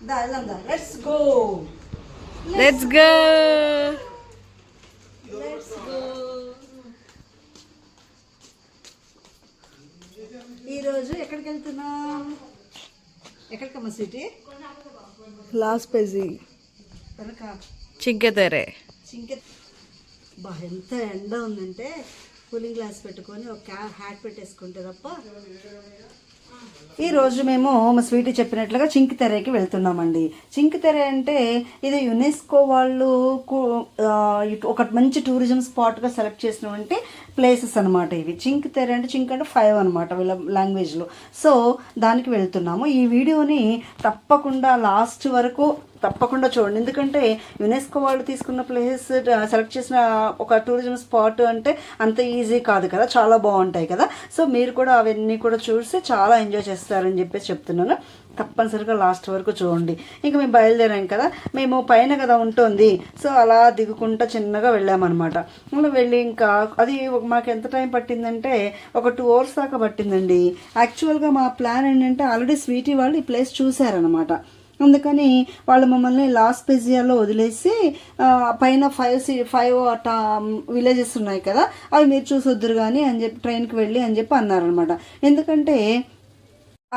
Let's go. ఈరోజు ఎక్కడికి వెళ్తున్నాం? ఎక్కడికమ్మా సిటీ? లాస్ట్ పేజీ చింకెతెరే. బా ఎంత ఎండ ఉందంటే కూలింగ్ గ్లాస్ పెట్టుకొని ఒక హ్యాట్ పెట్టేసుకుంటే తప్ప. ఈరోజు మేము మా స్వీటీ చెప్పినట్లుగా చింకితెరకి వెళ్తున్నామండి. చింకితెర అంటే ఇది యునెస్కో వాళ్ళు ఒక మంచి టూరిజం స్పాట్గా సెలెక్ట్ చేసినటువంటి ప్లేసెస్ అనమాట ఇవి. చింకితెర అంటే చింక్ అంటే 5 అనమాట వీళ్ళ లాంగ్వేజ్లో. సో దానికి వెళ్తున్నాము. ఈ వీడియోని తప్పకుండా లాస్ట్ వరకు తప్పకుండా చూడండి. ఎందుకంటే యునెస్కో వాళ్ళు తీసుకున్న ప్లేసెస్ సెలెక్ట్ చేసిన ఒక టూరిజం స్పాట్ అంటే అంత ఈజీ కాదు కదా, చాలా బాగుంటాయి కదా. సో మీరు కూడా అవన్నీ కూడా చూసి చాలా ఎంజాయ్ చేస్తారని చెప్పేసి చెప్తున్నాను. తప్పనిసరిగా లాస్ట్ వరకు చూడండి. ఇంకా మేము బయలుదేరాం కదా, మేము పైన కదా ఉంటుంది. సో అలా దిగుకుంటా చిన్నగా వెళ్ళామన్నమాట. అలా వెళ్ళి ఇంకా అది మాకు ఎంత టైం పట్టిందంటే ఒక 2 hours దాకా పట్టిందండి. యాక్చువల్గా మా ప్లాన్ ఏంటంటే ఆల్రెడీ స్వీటీ వాళ్ళు ఈ ప్లేస్ చూశారనమాట. అందుకని వాళ్ళు మమ్మల్ని లాస్ పెజియాలో వదిలేసి పైన 5 విలేజెస్ ఉన్నాయి కదా, అవి మీరు చూసొద్దురు కానీ అని చెప్పి ట్రైన్కి వెళ్ళి అని చెప్పి అన్నారనమాట. ఎందుకంటే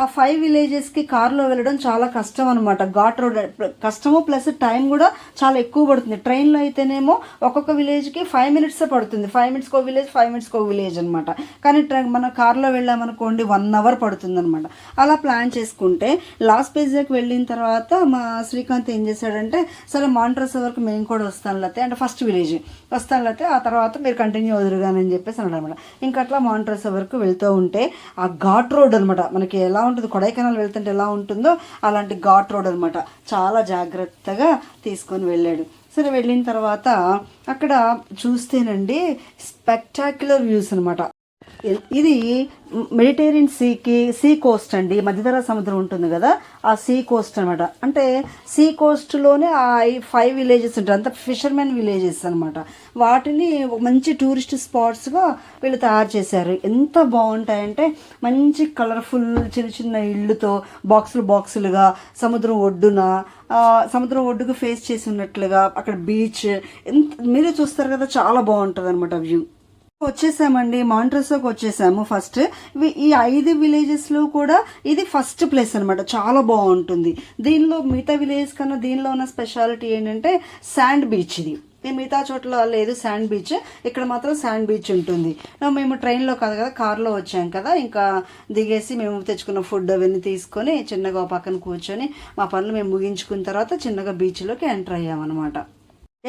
ఆ 5 విలేజెస్కి కార్లో వెళ్ళడం చాలా కష్టం అనమాట. ఘాట్ రోడ్ కష్టము ప్లస్ టైం కూడా చాలా ఎక్కువ పడుతుంది. ట్రైన్లో అయితేనేమో ఒక్కొక్క విలేజ్కి 5 minutes పడుతుంది. 5 minutes కో విలేజ్, 5 minutes కో విలేజ్ అనమాట. కానీ మన కార్లో వెళ్ళామనుకోండి 1 hour పడుతుంది అనమాట. అలా ప్లాన్ చేసుకుంటే లాస్ పేజియాకి వెళ్ళిన తర్వాత మా శ్రీకాంత్ ఏం చేశాడంటే, సరే మాంట్రస్ వరకు మేము కూడా వస్తాను లేతే అంటే ఫస్ట్ విలేజ్ వస్తాను లేతే ఆ తర్వాత మీరు కంటిన్యూ వదురుగానని చెప్పేసి అన్నాడు అనమాట. ఇంకా అట్లా మాంట్రస్ వరకు వెళ్తూ ఉంటే ఆ ఘాట్ రోడ్ అనమాట మనకి ఎలా ఉంటుంది, కొడైకెనాల్ వెళ్తుంటే ఎలా ఉంటుందో అలాంటి ఘాట్ రోడ్ అనమాట. చాలా జాగ్రత్తగా తీసుకొని వెళ్ళాడు. సరే వెళ్ళిన తర్వాత అక్కడ చూస్తేనండి స్పెక్టాక్యులర్ వ్యూస్ అనమాట. ఇది మెడిటేరియన్ సీ కోస్ట్ అండి. మధ్యధరా సముద్రం ఉంటుంది కదా, ఆ సీ కోస్ట్ అనమాట. అంటే సీ కోస్ట్లోనే ఆ 5 villages ఉంటాయి, అంత ఫిషర్మెన్ విలేజెస్ అనమాట. వాటిని మంచి టూరిస్ట్ స్పాట్స్గా వీళ్ళు తయారు చేశారు. ఎంత బాగుంటాయంటే మంచి కలర్ఫుల్ చిన్న చిన్న ఇళ్ళుతో బాక్సులుగా సముద్రం ఒడ్డుకు ఫేస్ చేసి ఉన్నట్లుగా అక్కడ బీచ్ మీరే చూస్తారు కదా, చాలా బాగుంటుంది అనమాట వ్యూ. వచ్చేసామండి, మాంట్రసోకి వచ్చేసాము. ఫస్ట్ ఈ 5 విలేజెస్లో కూడా ఇది ఫస్ట్ ప్లేస్ అనమాట. చాలా బాగుంటుంది. దీనిలో మిగతా విలేజెస్ కన్నా దీనిలో ఉన్న స్పెషాలిటీ ఏంటంటే శాండ్ బీచ్. ఇది మిగతా చోట్ల లేదు శాండ్ బీచ్, ఇక్కడ మాత్రం శాండ్ బీచ్ ఉంటుంది. మేము ట్రైన్లో కాదు కదా, కార్లో వచ్చాం కదా, ఇంకా దిగేసి మేము తెచ్చుకున్న ఫుడ్ అవన్నీ తీసుకొని చిన్నగా పక్కన కూర్చొని మా పనులు మేము ముగించుకున్న తర్వాత చిన్నగా బీచ్లోకి ఎంటర్ అయ్యామన్నమాట.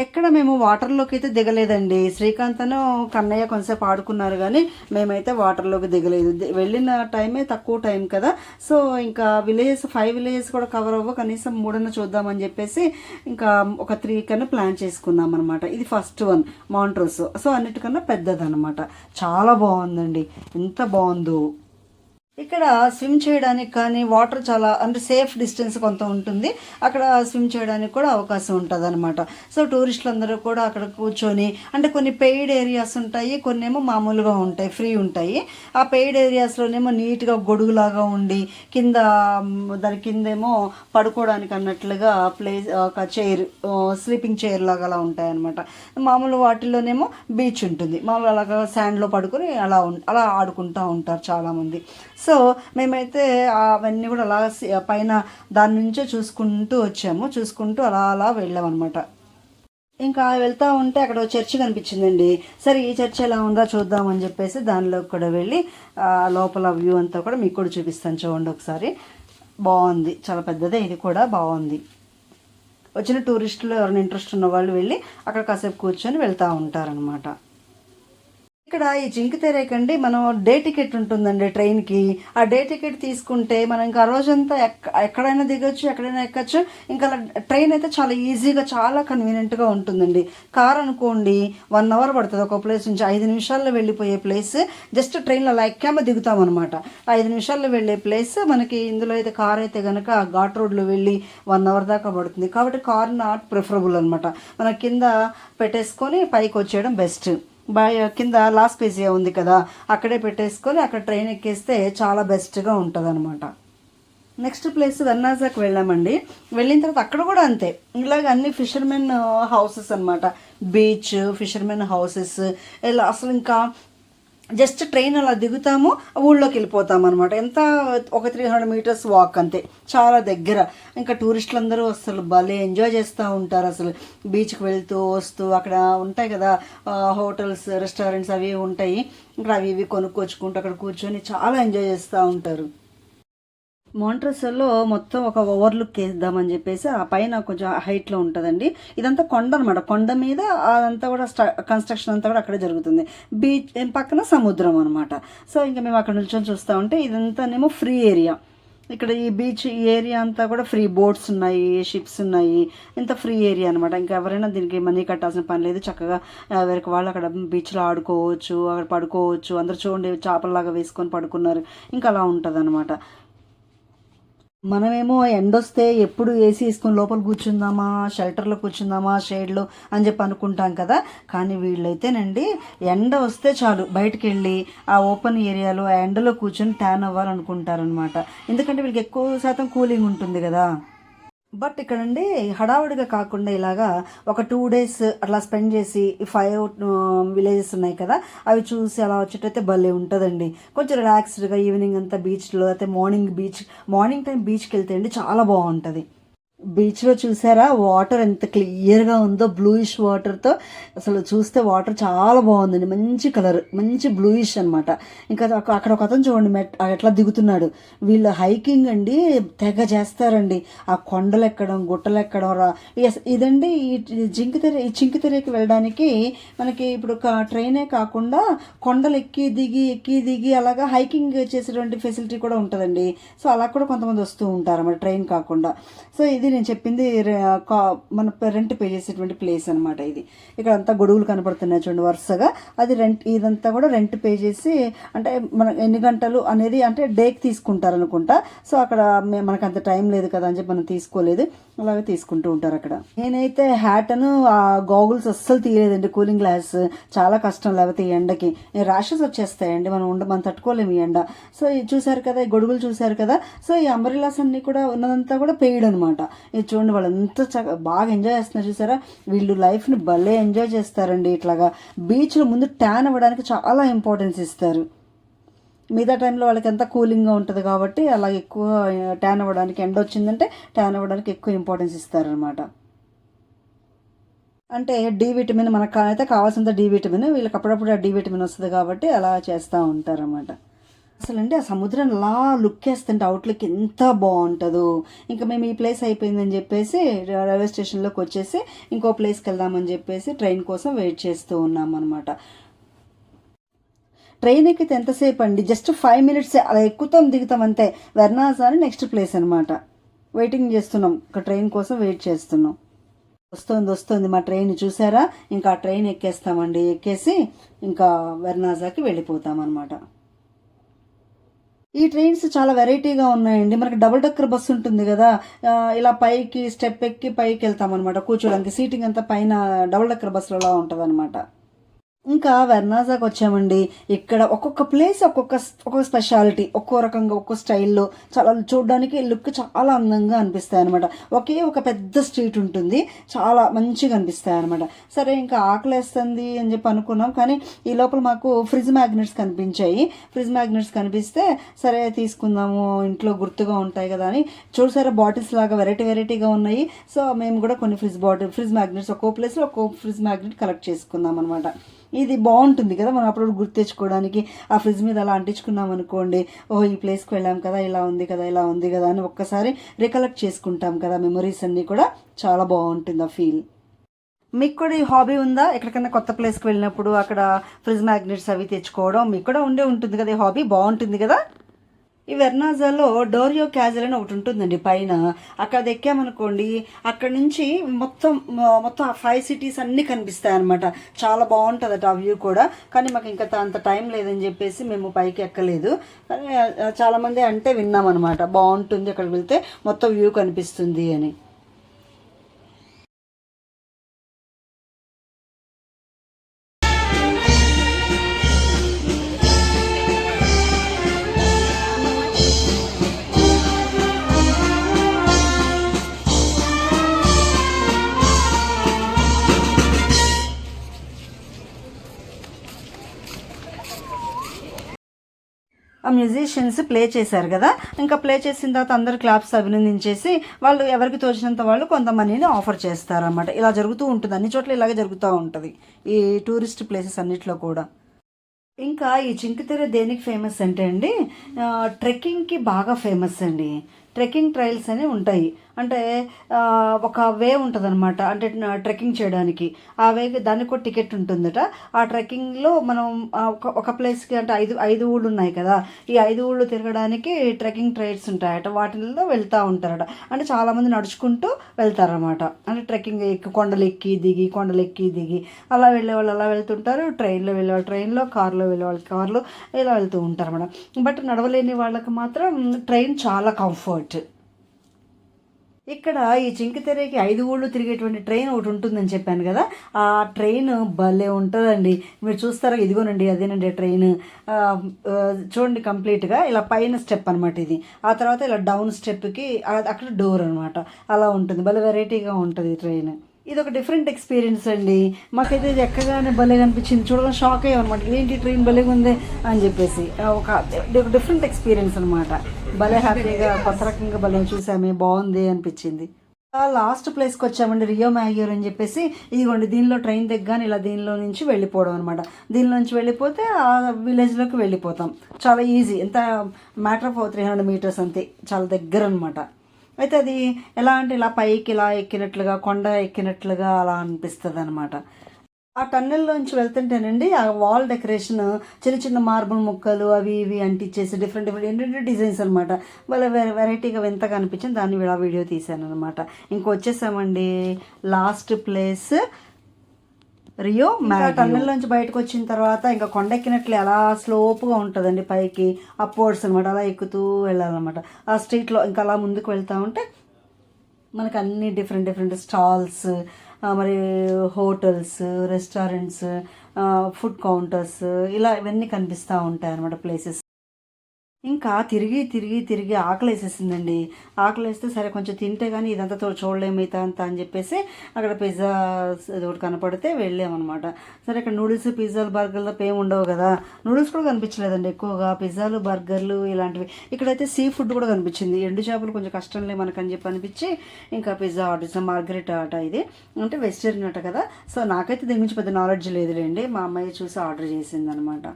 ఎక్కడ మేము వాటర్లోకి అయితే దిగలేదండి. శ్రీకాంతను కన్నయ్య కొంతసేపు ఆడుకున్నారు కానీ మేమైతే వాటర్లోకి దిగలేదు. వెళ్ళిన టైమే తక్కువ టైం కదా, సో ఇంకా 5 villages కూడా కవర్ అవ్వ, కనీసం 3 చూద్దామని చెప్పేసి ఇంకా ఒక 3 కన్నా ప్లాన్ చేసుకున్నాం అనమాట. ఇది ఫస్ట్ వన్ మాంట్రోస్. సో అన్నిటికన్నా పెద్దదనమాట. చాలా బాగుందండి, ఎంత బాగుందో. ఇక్కడ స్విమ్ చేయడానికి కానీ వాటర్ చాలా అంటే సేఫ్ డిస్టెన్స్ కొంత ఉంటుంది, అక్కడ స్విమ్ చేయడానికి కూడా అవకాశం ఉంటుంది అనమాట. సో టూరిస్టులు అందరూ కూడా అక్కడ కూర్చొని, అంటే కొన్ని పెయిడ్ ఏరియాస్ ఉంటాయి, కొన్ని ఏమో మామూలుగా ఉంటాయి, ఫ్రీ ఉంటాయి. ఆ పెయిడ్ ఏరియాస్లోనేమో నీట్గా గొడుగులాగా ఉండి దాని కిందేమో పడుకోవడానికి అన్నట్లుగా ఒక చైర్, స్లీపింగ్ చైర్ లాగా అలా ఉంటాయి అనమాట. మామూలు వాటిల్లోనేమో బీచ్ ఉంటుంది, మామూలు అలాగా శాండ్లో పడుకొని అలా ఆడుకుంటూ ఉంటారు చాలామంది. సో మేమైతే అవన్నీ కూడా అలా పైన దాని నుంచే చూసుకుంటూ అలా వెళ్ళామన్నమాట. ఇంకా వెళ్తూ ఉంటే అక్కడ చర్చి కనిపించిందండి. సరే ఈ చర్చి ఎలా ఉందో చూద్దామని చెప్పేసి దానిలోకి కూడా వెళ్ళి లోపల వ్యూ అంతా కూడా మీకు కూడా చూపిస్తాను, చూడండి ఒకసారి. బాగుంది, చాలా పెద్దదే, ఇది కూడా బాగుంది. వచ్చిన టూరిస్టులు ఎవరైనా ఇంట్రెస్ట్ ఉన్న వాళ్ళు వెళ్ళి అక్కడ కాసేపు కూర్చొని వెళ్తూ ఉంటారనమాట. ఇక్కడ ఈ చింకితెరకండి మనం డే టికెట్ ఉంటుందండి ట్రైన్కి. ఆ డే టికెట్ తీసుకుంటే మనం ఇంకా ఆ రోజంతా ఎక్కడైనా దిగొచ్చు, ఎక్కడైనా ఎక్కచ్చు. ఇంకా ట్రైన్ అయితే చాలా ఈజీగా, చాలా కన్వీనియంట్గా ఉంటుందండి. కార్ అనుకోండి 1 hour పడుతుంది. ఒక ప్లేస్ నుంచి 5 నిమిషాల్లో వెళ్ళిపోయే ప్లేస్ జస్ట్ ట్రైన్లో అలా ఎక్కామో దిగుతామన్నమాట. 5 నిమిషాల్లో వెళ్ళే ప్లేస్ మనకి ఇందులో అయితే కార్ అయితే కనుక ఘాట్ రోడ్లో వెళ్ళి 1 hour దాకా పడుతుంది. కాబట్టి కార్ నాట్ ప్రిఫరబుల్ అనమాట. మన కింద పెట్టేసుకొని పైకి వచ్చేయడం బెస్ట్. కింద లాస్ పేజియా ఉంది కదా, అక్కడే పెట్టేసుకొని అక్కడ ట్రైన్ ఎక్కేస్తే చాలా బెస్ట్గా ఉంటుంది అనమాట. నెక్స్ట్ ప్లేస్ వెన్నాజాకి వెళ్ళామండి. వెళ్ళిన తర్వాత అక్కడ కూడా అంతే, ఇలాగ అన్ని ఫిషర్మెన్ హౌసెస్ అనమాట. బీచ్, ఫిషర్మెన్ హౌసెస్, ఇలా అసలు ఇంకా జస్ట్ ట్రైన్ అలా దిగుతాము, ఊళ్ళోకి వెళ్ళిపోతాం అనమాట. ఎంత ఒక 300 మీటర్స్ వాక్ అంతే, చాలా దగ్గర. ఇంకా టూరిస్టులు అందరూ అసలు భలే ఎంజాయ్ చేస్తూ ఉంటారు. అసలు బీచ్కి వెళ్తూ వస్తూ అక్కడ ఉంటాయి కదా హోటల్స్, రెస్టారెంట్స్ అవి ఉంటాయి. ఇక్కడ అవి ఇవి కొనుక్కొచ్చుకుంటూ అక్కడ కూర్చొని చాలా ఎంజాయ్ చేస్తూ ఉంటారు. మాంట్రెసల్లో మొత్తం ఒక ఓవర్లుక్ వేద్దామని చెప్పేసి ఆ పైన కొంచెం హైట్లో ఉంటుందండి. ఇదంతా కొండ అనమాట. కొండ మీద అదంతా కూడా కన్స్ట్రక్షన్ అంతా కూడా అక్కడే జరుగుతుంది. బీచ్ పక్కన సముద్రం అనమాట. సో ఇంకా మేము అక్కడ నుంచి చూస్తూ ఉంటే ఇదంతానేమో ఫ్రీ ఏరియా. ఇక్కడ ఈ బీచ్ ఈ ఏరియా అంతా కూడా ఫ్రీ, బోట్స్ ఉన్నాయి, షిప్స్ ఉన్నాయి, ఇంత ఫ్రీ ఏరియా అనమాట. ఇంకా ఎవరైనా దీనికి మనీ కట్టాల్సిన పని లేదు. చక్కగా ఎవరికి వాళ్ళు అక్కడ బీచ్లో ఆడుకోవచ్చు, అక్కడ పడుకోవచ్చు. అందరు చూడండి చేపల్లాగా వేసుకొని పడుకున్నారు. ఇంకా అలా ఉంటుంది అనమాట. మనమేమో ఎండొస్తే ఎప్పుడు ఏసీ వేసుకొని లోపల కూర్చుందామా, షెల్టర్లో కూర్చుందామా, షేడ్లో అని చెప్పి అనుకుంటాం కదా. కానీ వీళ్ళైతేనండి ఎండ వస్తే చాలు బయటకు వెళ్ళి ఆ ఓపెన్ ఏరియాలో ఆ ఎండలో కూర్చొని ట్యాన్ అవ్వాలనుకుంటారనమాట. ఎందుకంటే వీళ్ళకి ఎక్కువ శాతం కూలింగ్ ఉంటుంది కదా. బట్ ఇక్కడండి హడావుడిగా కాకుండా ఇలాగా ఒక 2 days అట్లా స్పెండ్ చేసి 5 విలేజెస్ ఉన్నాయి కదా, అవి చూసి అలా వచ్చేటైతే భలే ఉంటుందండి. కొంచెం రిలాక్స్డ్గా ఈవినింగ్ అంతా బీచ్లో, అయితే మార్నింగ్ టైం బీచ్కి వెళ్తే అండి చాలా బాగుంటుంది. బీచ్లో చూసారా వాటర్ ఎంత క్లియర్గా ఉందో, బ్లూయిష్ వాటర్తో. అసలు చూస్తే వాటర్ చాలా బాగుందండి, మంచి కలర్, మంచి బ్లూయిష్ అనమాట. ఇంకా అక్కడ ఒక అతను చూడండి ఎట్లా దిగుతున్నాడు. వీళ్ళు హైకింగ్ అండి తెగ చేస్తారండి. ఆ కొండలు ఎక్కడం, గుట్టలు ఎక్కడం ఇదండి. ఈ చింకితెరకి వెళ్ళడానికి మనకి ఇప్పుడు ఒక ట్రైనే కాకుండా కొండలు ఎక్కి దిగి అలాగా హైకింగ్ చేసేటువంటి ఫెసిలిటీ కూడా ఉంటుందండి. సో అలా కూడా కొంతమంది వస్తూ ఉంటారు అన్నమాట, ట్రైన్ కాకుండా. సో ఇది నేను చెప్పింది మన రెంట్ పే చేసేటువంటి ప్లేస్ అనమాట. ఇది ఇక్కడ అంతా గొడుగులు కనపడుతున్నాయి చూడండి వరుసగా. అది రెంట్, ఇదంతా కూడా రెంట్ పే చేసి, అంటే మనం ఎన్ని గంటలు అనేది అంటే డేకి తీసుకుంటారు అనుకుంటా. సో అక్కడ మనకు అంత టైం లేదు కదా అని చెప్పి మనం తీసుకోలేదు, అలాగే తీసుకుంటూ ఉంటారు అక్కడ. నేనైతే హ్యాట్ అను ఆ గాగుల్స్ అస్సలు తీయలేదండి, కూలింగ్ గ్లాస్. చాలా కష్టం, లేకపోతే ఈ ఎండకి ర్యాషెస్ వచ్చేస్తాయండి, మనం తట్టుకోలేము ఈ ఎండ. సో చూసారు కదా, ఈ గొడుగులు చూసారు కదా. సో ఈ అంబ్రెల్లాస్ అన్ని కూడా ఉన్నదంతా కూడా పెయిడ్ అనమాట. ఇది చూడండి, వాళ్ళు ఎంత బాగా ఎంజాయ్ చేస్తున్నారు చూసారా. వీళ్ళు లైఫ్ని భలే ఎంజాయ్ చేస్తారండి. ఇట్లాగా బీచ్లో ముందు ట్యాన్ అవ్వడానికి చాలా ఇంపార్టెన్స్ ఇస్తారు. మిగతా టైంలో వాళ్ళకి ఎంత కూలింగ్గా ఉంటుంది కాబట్టి అలా ఎక్కువ ట్యాన్ అవ్వడానికి, ఎండ వచ్చిందంటే ట్యాన్ అవ్వడానికి ఎక్కువ ఇంపార్టెన్స్ ఇస్తారనమాట. అంటే డి విటమిన్ మనకు అయితే కావాల్సినంత డి విటమిన్, వీళ్ళకి అప్పుడప్పుడు ఆ డి విటమిన్ వస్తుంది కాబట్టి అలా చేస్తూ ఉంటారన్నమాట. అసలు అండి ఆ సముద్రం అలా లుక్ వేస్తుంటే అవుట్లుక్ ఎంత బాగుంటుందో. ఇంకా మేము ఈ ప్లేస్ అయిపోయిందని చెప్పేసి రైల్వే స్టేషన్లోకి వచ్చేసి ఇంకో ప్లేస్కి వెళ్దామని చెప్పేసి ట్రైన్ కోసం వెయిట్ చేస్తూ ఉన్నాం అనమాట. ట్రైన్ ఎక్కితే ఎంతసేపు అండి, జస్ట్ 5 minutes అలా ఎక్కుతాం దిగుతాం అంతే. వెర్నాజా అని నెక్స్ట్ ప్లేస్ అనమాట. వెయిటింగ్ చేస్తున్నాం, ఒక ట్రైన్ కోసం వెయిట్ చేస్తున్నాం. వస్తుంది మా ట్రైన్ చూసారా. ఇంకా ఆ ట్రైన్ ఎక్కేస్తామండి, ఎక్కేసి ఇంకా వెర్నాజాకి వెళ్ళిపోతాం అనమాట. ఈ ట్రైన్స్ చాలా వెరైటీగా ఉన్నాయండి. మనకి డబుల్ డెక్కర్ బస్సు ఉంటుంది కదా, ఇలా పైకి స్టెప్ ఎక్కి పైకి వెళ్తాం అనమాట కూర్చోడానికి. సీటింగ్ అంతా పైన డబుల్ డెక్కర్ బస్సులో ఉంటుంది అనమాట. ఇంకా వెర్నాజాకి వచ్చామండి. ఇక్కడ ఒక్కొక్క ప్లేస్ ఒక్కొక్క స్పెషాలిటీ, ఒక్కో రకంగా ఒక్కో స్టైల్లో చాలా చూడడానికి లుక్ చాలా అందంగా అనిపిస్తాయి అనమాట. ఒకే ఒక పెద్ద స్ట్రీట్ ఉంటుంది, చాలా మంచిగా అనిపిస్తాయి అనమాట. సరే ఇంకా ఆకలేస్తుంది అని చెప్పి అనుకున్నాం, కానీ ఈ లోపల మాకు ఫ్రిడ్జ్ మ్యాగ్నెట్స్ కనిపించాయి. ఫ్రిడ్జ్ మ్యాగ్నెట్స్ కనిపిస్తే సరే తీసుకుందాము, ఇంట్లో గుర్తుగా ఉంటాయి కదా అని. చూసారా బాటిల్స్ లాగా వెరైటీగా ఉన్నాయి. సో మేము కూడా కొన్ని ఫ్రిడ్జ్ మ్యాగ్నెట్స్ ఒక్కో ప్లేస్లో ఒక్కో ఫ్రిడ్జ్ మ్యాగ్నెట్ కలెక్ట్ చేసుకుందాం అనమాట. ఇది బాగుంటుంది కదా, మనం అప్పుడు గుర్తు తెచ్చుకోవడానికి. ఆ ఫ్రిడ్జ్ మీద అలా అంటించుకున్నాం అనుకోండి, ఓహో ఈ ప్లేస్కి వెళ్ళాం కదా, ఇలా ఉంది కదా అని ఒక్కసారి రికలెక్ట్ చేసుకుంటాం కదా. మెమరీస్ అన్నీ కూడా చాలా బాగుంటుంది ఆ ఫీల్. మీకు కూడా ఈ హాబీ ఉందా? ఎక్కడికైనా కొత్త ప్లేస్కి వెళ్ళినప్పుడు అక్కడ ఫ్రిడ్జ్ మ్యాగ్నెట్స్ అవి తెచ్చుకోవడం మీకు కూడా ఉంటుంది కదా. ఈ హాబీ బాగుంటుంది కదా. ఈ వెర్నాజాలో డోరియో క్యాజల్ అని ఒకటి ఉంటుందండి పైన. అక్కడ ఎక్కామనుకోండి, అక్కడ నుంచి మొత్తం 5 cities అన్నీ కనిపిస్తాయి అనమాట. చాలా బాగుంటుంది ఆ వ్యూ కూడా. కానీ మాకు ఇంకా అంత టైం లేదని చెప్పేసి మేము పైకి ఎక్కలేదు. కానీ చాలామంది అంటే విన్నాం అనమాట, బాగుంటుంది అక్కడికి వెళ్తే మొత్తం వ్యూ కనిపిస్తుంది అని. ఆ మ్యూజిషియన్స్ ప్లే చేశారు కదా, ఇంకా ప్లే చేసిన తర్వాత అందరు క్లాప్స్ అభినందించేసి వాళ్ళు ఎవరికి తోచినంత వాళ్ళు కొంత మనీని ఆఫర్ చేస్తారన్నమాట. ఇలా జరుగుతూ ఉంటుంది, అన్ని చోట్ల ఇలాగే జరుగుతూ ఉంటుంది ఈ టూరిస్ట్ ప్లేసెస్ అన్నిట్లో కూడా. ఇంకా ఈ చింకితెర దేనికి ఫేమస్ అంటే అండి, ట్రెక్కింగ్కి బాగా ఫేమస్ అండి. ట్రెక్కింగ్ ట్రైల్స్ అని ఉంటాయి. అంటే ఒక వే ఉంటుంది అనమాట, అంటే ట్రెక్కింగ్ చేయడానికి ఆ వేకి దానికి కూడా టికెట్ ఉంటుందట. ఆ ట్రెక్కింగ్లో మనం ఒక ప్లేస్కి అంటే ఐదు ఊళ్ళు ఉన్నాయి కదా, ఈ 5 ఊళ్ళు తిరగడానికి ట్రెక్కింగ్ ట్రైల్స్ ఉంటాయట, వాటిల్లో వెళ్తూ ఉంటారట. అంటే చాలామంది నడుచుకుంటూ వెళ్తారనమాట. అంటే ట్రెక్కింగ్ కొండలు ఎక్కి దిగి అలా వెళ్ళేవాళ్ళు అలా వెళ్తుంటారు, ట్రైన్లో వెళ్ళేవాళ్ళు ట్రైన్లో, కార్లో వెళ్ళేవాళ్ళు కార్లో, ఇలా వెళ్తూ ఉంటారు అన్నమాట. బట్ నడవలేని వాళ్ళకి మాత్రం ట్రైన్ చాలా కంఫర్ట్. ఇక్కడ ఈ చింకితెరకి 5 ఊళ్ళు తిరిగేటువంటి ట్రైన్ ఒకటి ఉంటుందని చెప్పాను కదా, ఆ ట్రైన్ భలే ఉంటుందండి. మీరు చూస్తారా, ఇదిగోనండి అదేనండి ట్రైన్. చూడండి కంప్లీట్గా ఇలా పైన స్టెప్ అనమాట ఇది, ఆ తర్వాత ఇలా డౌన్ స్టెప్కి అక్కడ డోర్ అనమాట, అలా ఉంటుంది. భలే వెరైటీగా ఉంటుంది ట్రైన్. ఇది ఒక డిఫరెంట్ ఎక్స్పీరియన్స్ అండి. మాకైతే ఇది ఎక్కగానే భలేగా అనిపించింది, చూడడం షాక్ అయ్యాం అనమాట, ఏంటి ట్రైన్ భలేగా ఉంది అని చెప్పేసి. ఒక డిఫరెంట్ ఎక్స్పీరియన్స్ అనమాట. భలే హ్యాపీగా కొత్త రకంగా భలే చూసామే, బాగుంది అనిపించింది. లాస్ట్ ప్లేస్కి వచ్చామండి, రియో మ్యాగ్యూర్ అని చెప్పేసి. ఇదిగోండి దీనిలో ట్రైన్ దిగ్గానే ఇలా దీనిలో నుంచి వెళ్ళిపోవడం అనమాట. దీనిలో నుంచి వెళ్ళిపోతే ఆ విలేజ్లోకి వెళ్ళిపోతాం. చాలా ఈజీ, ఎంత మ్యాటర్ ఆఫ్ 300 మీటర్స్ అంతే, చాలా దగ్గర అనమాట. అయితే అది ఎలా అంటే ఇలా పైకి ఇలా ఎక్కినట్లుగా, కొండ ఎక్కినట్లుగా అలా అనిపిస్తుంది అనమాట. ఆ టన్నెల్లోంచి వెళ్తుంటేనండి ఆ వాల్ డెకరేషన్ చిన్న చిన్న మార్బుల్ ముక్కలు అవి ఇవి అంటించేసి డిఫరెంట్ ఏంటంటే డిజైన్స్ అనమాట. వాళ్ళ వెరైటీగా వింతగా అనిపించింది, దాన్ని ఇలా వీడియో తీశాను అనమాట. ఇంకొచ్చేసామండి లాస్ట్ ప్లేస్ రియో మ్యాగ్యూర్. టన్నెల్లోంచి బయటకు వచ్చిన తర్వాత ఇంకా కొండెక్కినట్లు ఎలా స్లోప్గా ఉంటుందండి పైకి, అప్వర్డ్స్ అనమాట, అలా ఎక్కుతూ వెళ్ళాలన్నమాట. ఆ స్ట్రీట్లో ఇంకా అలా ముందుకు వెళ్తూ ఉంటే మనకు అన్ని డిఫరెంట్ స్టాల్స్, మరి హోటల్స్, రెస్టారెంట్స్, ఫుడ్ కౌంటర్స్, ఇలా ఇవన్నీ కనిపిస్తూ ఉంటాయి అన్నమాట ప్లేసెస్. ఇంకా తిరిగి ఆకలి వేసేసిందండి. ఆకలి వేస్తే సరే కొంచెం తింటే కానీ ఇదంతా చూడలేమైతే అంత అని చెప్పేసి అక్కడ పిజ్జా ఒకటి కనపడితే వెళ్ళామన్నమాట. సరే ఇక్కడ నూడిల్స్, పిజ్జాలు, బర్గర్లు తప్ప ఏమి ఉండవు కదా. నూడిల్స్ కూడా కనిపించలేదండి ఎక్కువగా, పిజ్జాలు, బర్గర్లు ఇలాంటివి. ఇక్కడైతే సీ ఫుడ్ కూడా కనిపించింది. ఎండు చేపలు కొంచెం కష్టంలే మనకని చెప్పి అనిపించి ఇంకా పిజ్జా ఆర్డర్ చేసాం. మార్గరెట్ ఆట ఇది, అంటే వెజిటేరియన్ అట కదా. సో నాకైతే దీని గురించి పెద్ద నాలెడ్జ్ లేదులేండి, మా అమ్మాయి చూసి ఆర్డర్ చేసింది అనమాట.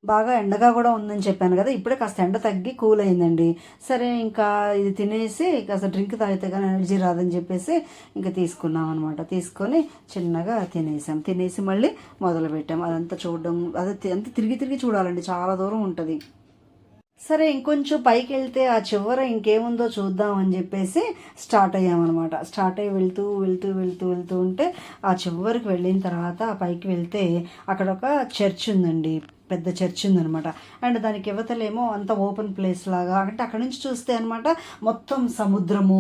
బాగా ఎండగా కూడా ఉందని చెప్పాను కదా, ఇప్పుడే కాస్త ఎండ తగ్గి కూల్ అయిందండి. సరే ఇంకా ఇది తినేసి కాస్త డ్రింక్ తాగితే కానీ ఎనర్జీ రాదని చెప్పేసి ఇంకా తీసుకున్నాం అనమాట. తీసుకొని చిన్నగా తినేసి మళ్ళీ మొదలు పెట్టాం. అదంతా చూడడం, అది అంతా తిరిగి చూడాలండి, చాలా దూరం ఉంటుంది. సరే ఇంకొంచెం పైకి వెళ్తే ఆ చివర ఇంకేముందో చూద్దాం అని చెప్పేసి స్టార్ట్ అయ్యామన్నమాట. స్టార్ట్ అయ్యి వెళ్తూ ఉంటే ఆ చివరికి వెళ్ళిన తర్వాత ఆ పైకి వెళ్తే అక్కడ ఒక చర్చ్ ఉందండి, పెద్ద చర్చ్ ఉందనమాట. అండ్ దానికి యువతలేమో అంత ఓపెన్ ప్లేస్ లాగా, అంటే అక్కడ నుంచి చూస్తే అనమాట మొత్తం సముద్రము,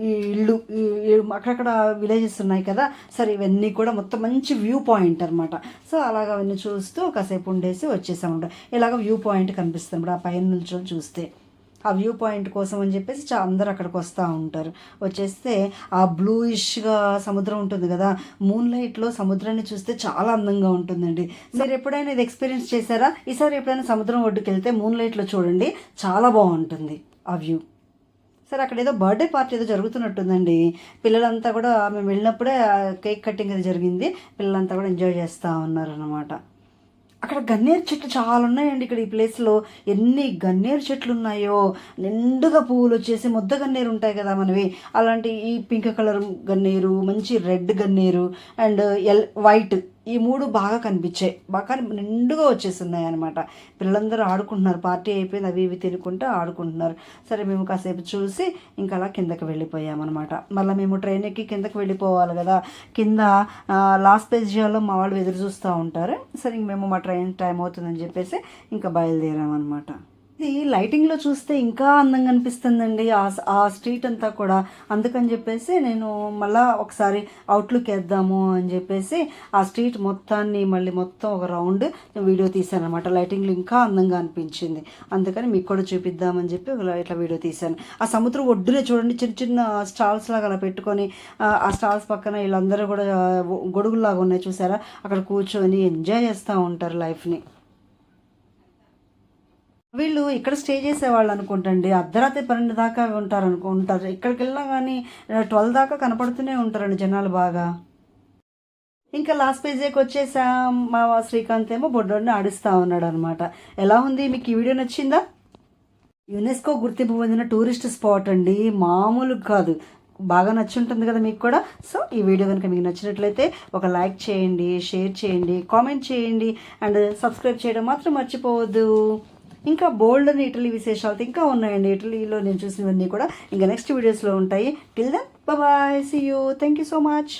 ఈ ఇళ్ళు, అక్కడక్కడ విలేజెస్ ఉన్నాయి కదా. సరే ఇవన్నీ కూడా మొత్తం మంచి వ్యూ పాయింట్ అనమాట. సో అలాగ అవన్నీ చూస్తూ కాసేపు ఉండేసి వచ్చేసామంట. ఇలాగ వ్యూ పాయింట్ కనిపిస్తుంది ఆ పైన నుంచి చూస్తే. ఆ వ్యూ పాయింట్ కోసం అని చెప్పేసి అందరూ అక్కడికి వస్తూ ఉంటారు. వచ్చేస్తే ఆ బ్లూయిష్గా సముద్రం ఉంటుంది కదా, మూన్ లైట్లో సముద్రాన్ని చూస్తే చాలా అందంగా ఉంటుందండి. మీరు ఎప్పుడైనా ఇది ఎక్స్పీరియన్స్ చేశారా? ఈసారి ఎప్పుడైనా సముద్రం ఒడ్డుకి వెళ్తే మూన్ లైట్లో చూడండి, చాలా బాగుంటుంది ఆ వ్యూ. సరే అక్కడ ఏదో బర్త్డే పార్టీ ఏదో జరుగుతున్నట్టుందండి. పిల్లలంతా కూడా, మేము వెళ్ళినప్పుడే కేక్ కటింగ్ అది జరిగింది, పిల్లలంతా కూడా ఎంజాయ్ చేస్తూ ఉన్నారన్నమాట. అక్కడ గన్నేరు చెట్లు చాలా ఉన్నాయండి. ఇక్కడ ఈ ప్లేస్లో ఎన్ని గన్నేరు చెట్లు ఉన్నాయో, నిండుగా పువ్వులు వచ్చేసి ముద్ద గన్నేరు ఉంటాయి కదా మనవి, అలాంటి ఈ పింక్ కలర్ గన్నేరు, మంచి రెడ్ గన్నేరు అండ్ వైట్, ఈ 3 బాగా కనిపించాయి. బాగా నిండుగా వచ్చేస్తున్నాయి అనమాట. పిల్లలందరూ ఆడుకుంటున్నారు, పార్టీ అయిపోయింది, అవి ఇవి తినుకుంటూ ఆడుకుంటున్నారు. సరే మేము కాసేపు చూసి ఇంకా అలా కిందకి వెళ్ళిపోయామన్నమాట. మళ్ళీ మేము ట్రైన్ ఎక్కి కిందకి వెళ్ళిపోవాలి కదా. కింద లాస్ పేజియాలో మా వాళ్ళు ఎదురు చూస్తూ ఉంటారు. సరే ఇంక మేము మా ట్రైన్ టైం అవుతుందని చెప్పేసి ఇంకా బయలుదేరామన్నమాట. ఇది లైటింగ్లో చూస్తే ఇంకా అందంగా అనిపిస్తుందండి ఆ స్ట్రీట్ అంతా కూడా. అందుకని చెప్పేసి నేను మళ్ళీ ఒకసారి అవుట్లుక్ వేద్దాము అని చెప్పేసి ఆ స్ట్రీట్ మొత్తాన్ని మళ్ళీ మొత్తం ఒక రౌండ్ వీడియో తీశాను అనమాట. లైటింగ్లో ఇంకా అందంగా అనిపించింది, అందుకని మీకు కూడా చూపిద్దామని చెప్పి ఇట్లా వీడియో తీశాను. ఆ సముద్రం ఒడ్డునే చూడండి, చిన్న చిన్న స్టాల్స్ లాగా అలా పెట్టుకొని, ఆ స్టాల్స్ పక్కన వీళ్ళందరూ కూడా గొడుగులాగా ఉన్నాయి చూసారా, అక్కడ కూర్చొని ఎంజాయ్ చేస్తూ ఉంటారు లైఫ్ని. వీళ్ళు ఇక్కడ స్టే చేసేవాళ్ళు అనుకుంటండి. అర్ధరాత్రి 12 దాకా ఉంటారు. ఇక్కడికి వెళ్ళినా కానీ 12 దాకా కనపడుతూనే ఉంటారండి జనాలు బాగా. ఇంకా లాస్ట్ పేజీకి వచ్చేసాం. మా శ్రీకాంత్ ఏమో బొడ్డోడిని ఆడిస్తూ ఉన్నాడు అనమాట. ఎలా ఉంది, మీకు ఈ వీడియో నచ్చిందా? యునెస్కో గుర్తింపు పొందిన టూరిస్ట్ స్పాట్ అండి, మామూలు కాదు. బాగా నచ్చుంటుంది కదా మీకు కూడా. సో ఈ వీడియో కనుక మీకు నచ్చినట్లయితే ఒక లైక్ చేయండి, షేర్ చేయండి, కామెంట్ చేయండి అండ్ సబ్స్క్రైబ్ చేయడం మాత్రం మర్చిపోవద్దు. ఇంకా బోల్డ్ అని ఇటలీ విశేషాలు ఇంకా ఉన్నాయండి. ఇటలీలో నేను చూసినవన్నీ కూడా ఇంకా నెక్స్ట్ వీడియోస్లో ఉంటాయి. Till then bye, see you, thank you so much.